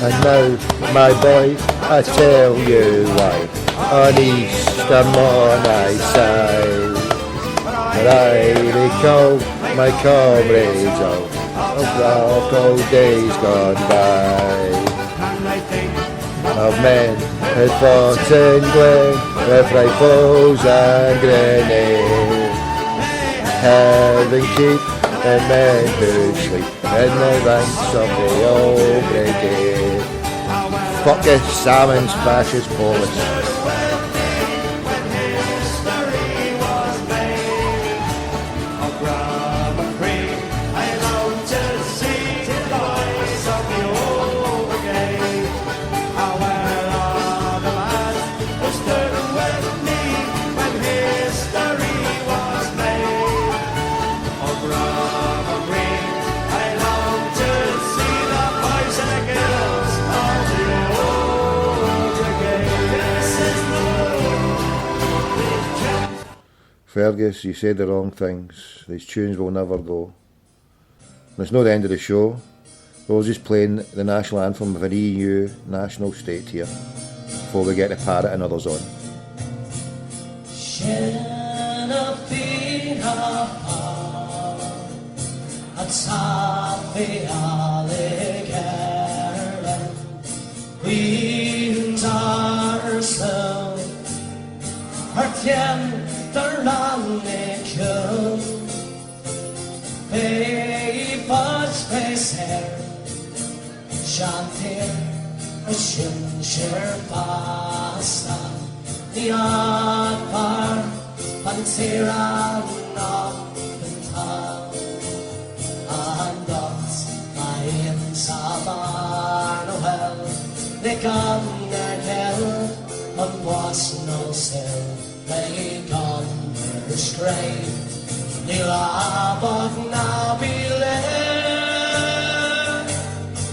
And now, my boy, I tell you why. On Easter morn I sigh, but I recall my comrades of old days gone by. Of men who fought in Glen with rifles and grenades, having keep the men who sleep in the ranks of the old brigade. Fuck this salmon's fascist police. Fergus, you said the wrong things. These tunes will never go. And it's not the end of the show. We're just playing the national anthem of an EU national state here before we get to parrot and others on. Chanter och känner pasta i par panteran av en tag andas ensamma Noel det kan hell on was no still they gone astray the love of Nabile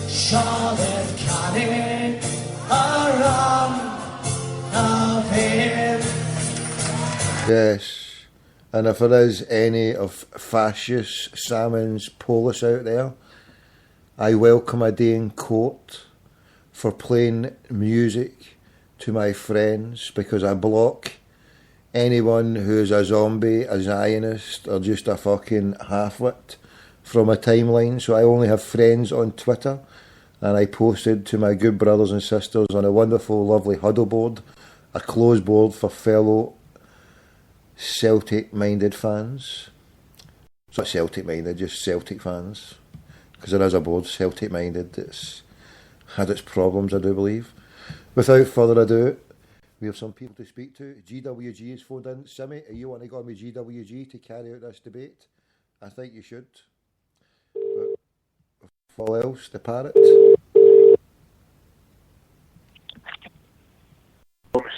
Charlotte Canning around of him. Yes, and if there is any of fascist salmon's police out there, I welcome a day in court for playing music to my friends, because I block anyone who's a zombie, a Zionist, or just a fucking half-wit from a timeline. So I only have friends on Twitter. And I posted to my good brothers and sisters on a wonderful, lovely huddle board, a closed board for fellow Celtic-minded fans. It's not Celtic-minded, just Celtic fans. Because there is a board, Celtic-minded, that's had its problems, I do believe. Without further ado, we have some people to speak to. GWG is phoned in. Simmy, are you want to go on with GWG to carry out this debate? I think you should. But all else, the parrot.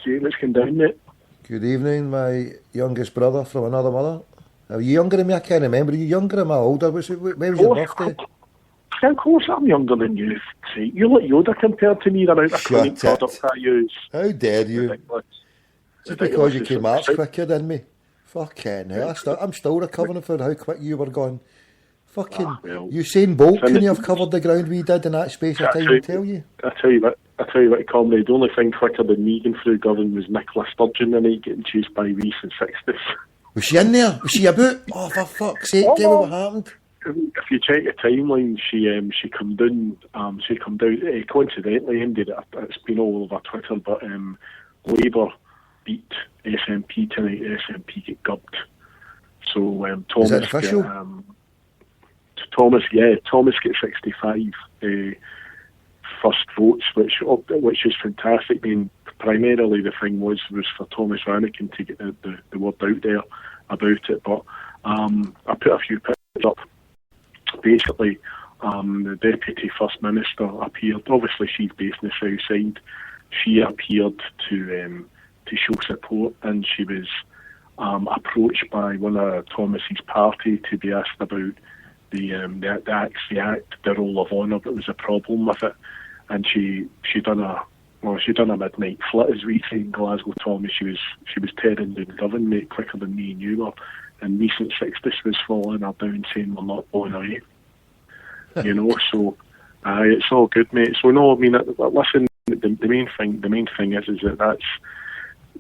Let's come down, mate. Good evening, my youngest brother from another mother. Are you younger than me? I can't remember. Are you younger or am I older? When was your birthday? Of course I'm younger than you. See, you look Yoda compared to me, the amount of cleaning products I use. How dare you? Just because you came march quicker than me. Fucking hell. I'm still recovering from how quick you were gone. Fucking Usain Bolt couldn't have covered the ground we did in that space of time, I tell you. I tell you what, comrade, the only thing quicker than me going through Govan was Nicola Sturgeon the night getting chased by Reese in 60s. Was she in there? Was she about? Oh, for fuck's sake, tell me what happened. If you check the timeline, she come down, coincidentally ended up, it's been all over Twitter, but Labour beat SNP tonight, SNP get gubbed. So Thomas... Is that official? Thomas gets 65 first votes, which is fantastic. I mean, primarily the thing was for Thomas Rannikin to get the word out there about it, but I put a few pictures up. Basically, the Deputy First Minister appeared. Obviously, she's based in the South Side. She appeared to show support, and she was approached by one of Thomas's party to be asked about the act, the Roll of Honour, that was a problem with it, and she done a midnight flit, as we say in Glasgow, Tommy. She was tearing down Govan, mate, quicker than me and you were. And recent 60s was following her down saying we're not going away. You know, so Aye, it's all good, mate. So no, I mean, listen, the main thing is that that's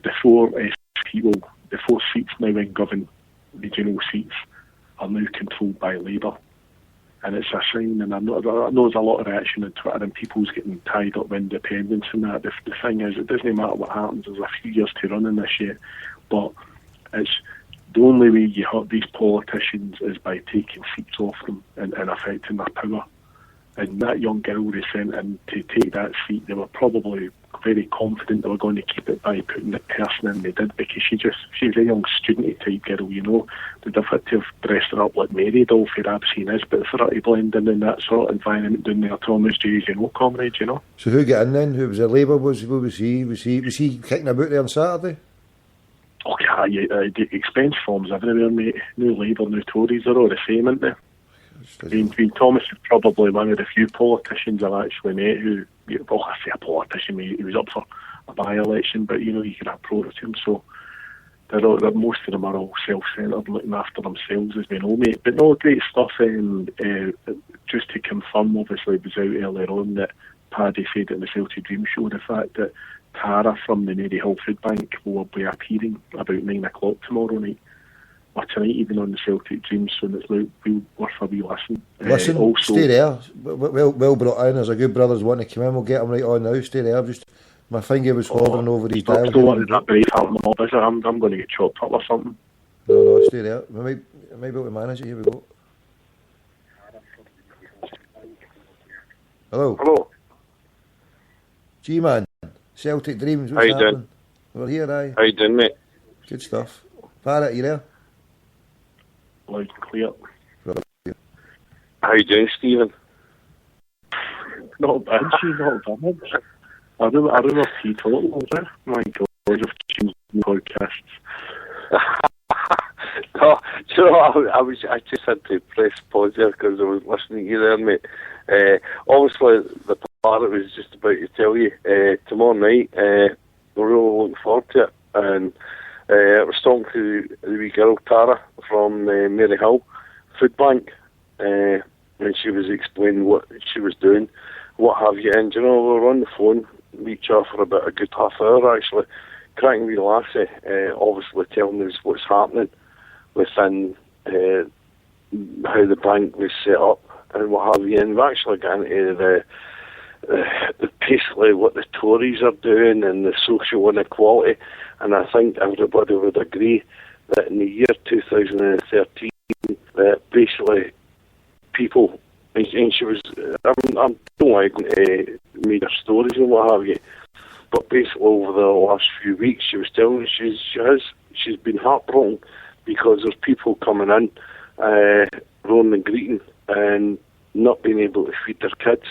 the four the four seats now in government regional seats are now controlled by Labour, and it's a sign. And I know there's a lot of reaction on Twitter and people's getting tied up with independence and that. The thing is, it doesn't matter what happens. There's a few years to run in this year, but it's the only way you hurt these politicians is by taking seats off them and affecting their power. And that young girl they sent in to take that seat, they were probably very confident they were going to keep it by putting the person in they did, because she's a young student type girl, you know. They'd have had to have dressed her up like Mary doll for Abseen is, but for her to blend in that sort of environment down there, Thomas J's, you know, comrades, you know. So who got in then? Who was it? Labour? Was he kicking about there on Saturday? Okay, the expense forms everywhere, mate. No Labour, no Tories, they're all the same, aren't they? Thomas is probably one of the few politicians I've actually met who, well, I say a politician, he was up for a by-election, but you know, you can approach him, so most of them are all self-centred, looking after themselves, as we know, mate. But no, great stuff. Just to confirm, obviously, it was out earlier on that Paddy said at the Celtic Dream show the fact that Tara from the Mary Hill Food Bank will be appearing about 9 o'clock tomorrow night. Or tonight, even on the Celtic Dream, so it's worth a wee listen. Listen, also, stay there. Well brought in. There's a good brothers wanting to come in. We'll get him right on now. Stay there. Just my finger was hovering over his dial. I'm going to get chopped up or something. No, stay there. I might be able to manage it. Here we go. Hello. G-Man, Celtic Dreams. What's happening? Doing? We're here, aye. How you doing, mate? Good stuff. Parrot, you there? Loud and clear. How you doing, Stephen? Not bad, not bad. I remember teetotal, was it? My God, I've changed podcasts. No, do you know, I just had to press pause there because I was listening to you there, mate. Obviously, the part I was just about to tell you, tomorrow night, we're really looking forward to it. And I was talking to the wee girl, Tara, from Mary Hill Food Bank, and she was explaining what she was doing, what have you. And, you know, we were on the phone, each other for about a good half hour, actually, cracking wee lassie, obviously telling us what's happening within how the bank was set up and what have you. And we actually got into basically what the Tories are doing and the social inequality. And I think everybody would agree that in the year 2013, that basically people, and she was, I don't like major stories and what have you, but basically over the last few weeks, she was telling me she's been heartbroken because there's people coming in, rolling and greeting, and not being able to feed their kids.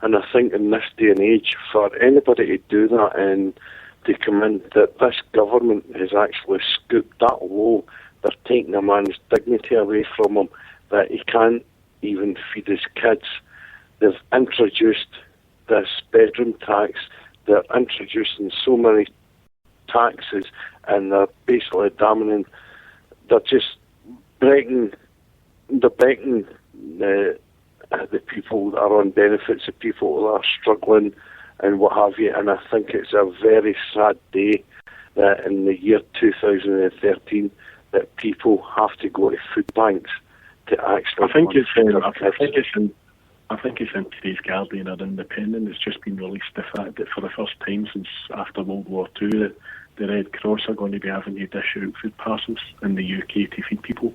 And I think in this day and age, for anybody to do that and to come in, that this government has actually scooped that low. They're taking a man's dignity away from him, that he can't even feed his kids. They've introduced this bedroom tax. They're introducing so many taxes, and they're basically damning. They're just breaking the people that are on benefits, the people that are struggling and what have you. And I think it's a very sad day that in the year 2013 that people have to go to food banks to actually. I think it's in today's Guardian or Independent. It's just been released the fact that for the first time since after World War II, that the Red Cross are going to be having to dish out food parcels in the UK to feed people.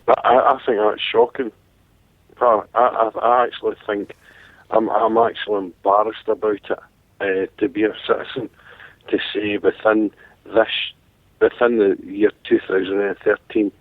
I think that's shocking. I actually think I'm actually embarrassed about it, to be a citizen, to say within the year 2013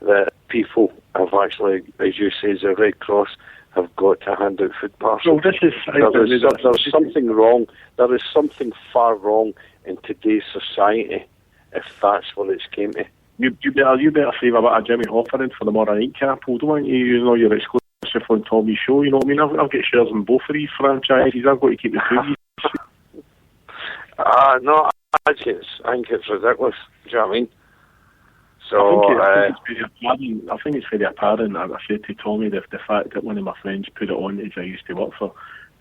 that people have actually, as you say, the Red Cross have got to hand out food parcels. Well, there's something wrong. There is something far wrong in today's society if that's what it's came to. You better save a bit of Jimmy Hoffa in for the Morrow Nightcap. Don't want you know your exclusive on Tommy's show. You know what I mean? I've got shares in both of these franchises. I've got to keep the two. No, I think it's ridiculous. Do you know what I mean? So I think it's very apparent. I said to Tommy the fact that one of my friends put it on as I used to work for,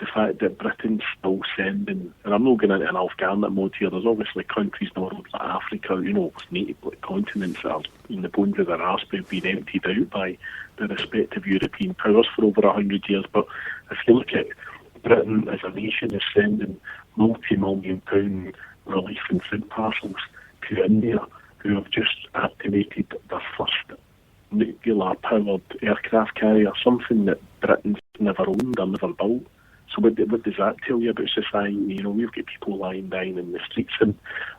the fact that Britain's still sending, and I'm not going into an Afghan mode here, there's obviously countries in the world like Africa, native continents that are in the bones of their arse being emptied out by the respective European powers for over 100 years. But if you look at Britain as a nation is sending multi-million pound relief and food parcels to India, who have just activated their first nuclear-powered aircraft carrier, something that Britain's never owned or never built. So what does that tell you about society? We've got people dying in the streets, and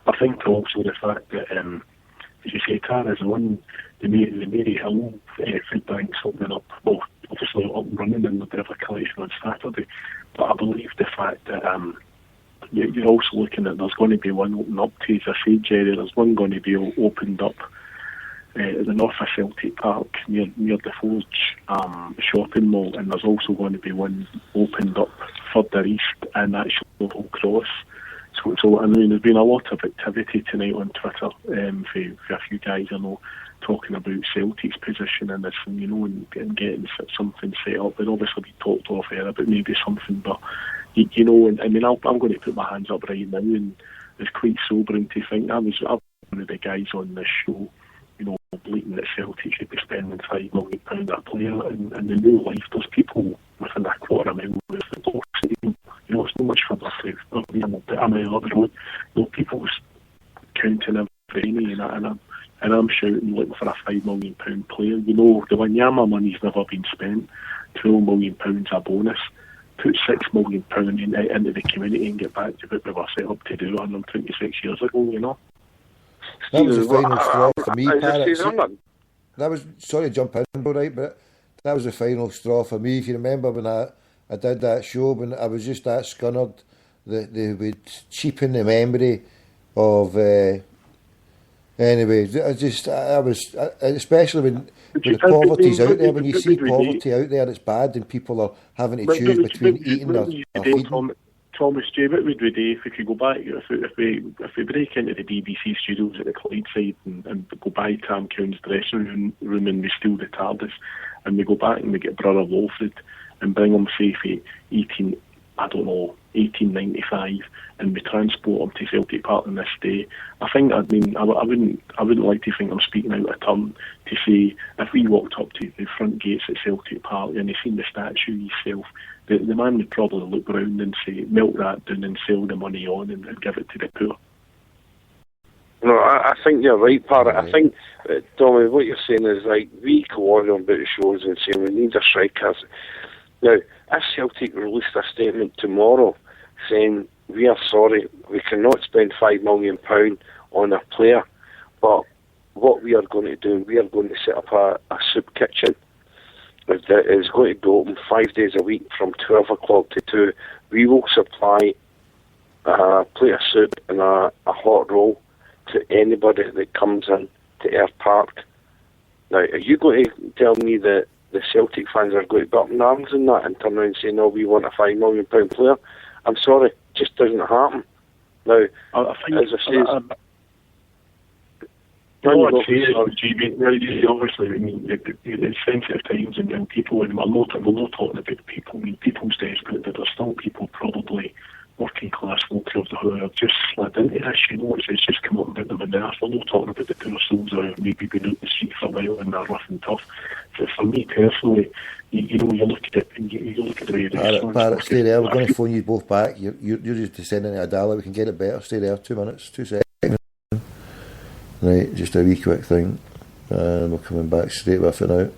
I think also the fact that, as you say, Tara's on the Mary Hill food bank's opening up, well, obviously up and running, and there'll be a collection on Saturday. But I believe the fact that you're also looking at there's going to be one open up to, as I said, Jerry, there's one going to be opened up at the north of Celtic Park near the Forge shopping mall, and there's also going to be one opened up further east in actual Cross. So I mean, there's been a lot of activity tonight on Twitter for a few guys I know talking about Celtic's position in this, and getting something set up. There'd obviously be talked off air about maybe something, but I'm going to put my hands up right now, and it's quite sobering to think I was one of the guys on this show, bleating that Celtic should be spending £5 million a player, and in real life there's people within a quarter mile of the football stadium. It's not much further to I'm up the road. People's counting every penny, and I'm shouting looking for a £5 million player. The Wanyama money's never been spent. £12 million a bonus. Put £6 million into the community and get back to what we were set up to do 126 years ago. That was the final straw for me, Parrot. That was, sorry to jump in, right, but that was the final straw for me. If you remember when I did that show, when I was just that scunnered that they would cheapen the memory of. Anyway, especially when the poverty's out there. When you see poverty out there, it's bad, and people are having to choose between eating or feeding. Thomas, J, what would we do if we could go back, if we break into the BBC studios at the Clydeside and go by Tam Cown's dressing room and we steal the TARDIS, and we go back and we get Brother Wilfred and bring him safe at 1895, and we transport him to Celtic Park on this day. I wouldn't like to think I'm speaking out of turn to say if we walked up to the front gates at Celtic Park and they seen the statue himself, the man would probably look round and say, melt that down and sell the money on and give it to the poor. No, I think you're right, Parrot. I think, Tommy, what you're saying is, like, we go on about the shows and say we need a striker. Now, if Celtic released a statement tomorrow saying, we are sorry, we cannot spend £5 million on a player, but what we are going to do, we are going to set up a soup kitchen. It's going to be open 5 days a week from 12 o'clock to 2. We will supply a plate of soup and a hot roll to anybody that comes in to Ayr Park. Now, are you going to tell me that the Celtic fans are going to be up in arms in that and turn around and say, no, we want a £5 million player? I'm sorry, it just doesn't happen. Now, I think, as I say... obviously, it's sensitive times and people, and we're not talking about people, people's desperate, but there's still people, probably working class folk who have just slid into this, it's just come up about them in there. We're not talking about the poor souls who have maybe been out the street for a while and they're rough and tough. So for me personally, you look at it and you look at the way Parrot, stay there, we're going to phone you both back. You're just descending at a dial, we can get it better. Stay there, 2 minutes, 2 seconds. Right, just a wee quick thing, and we're coming back straight with it now.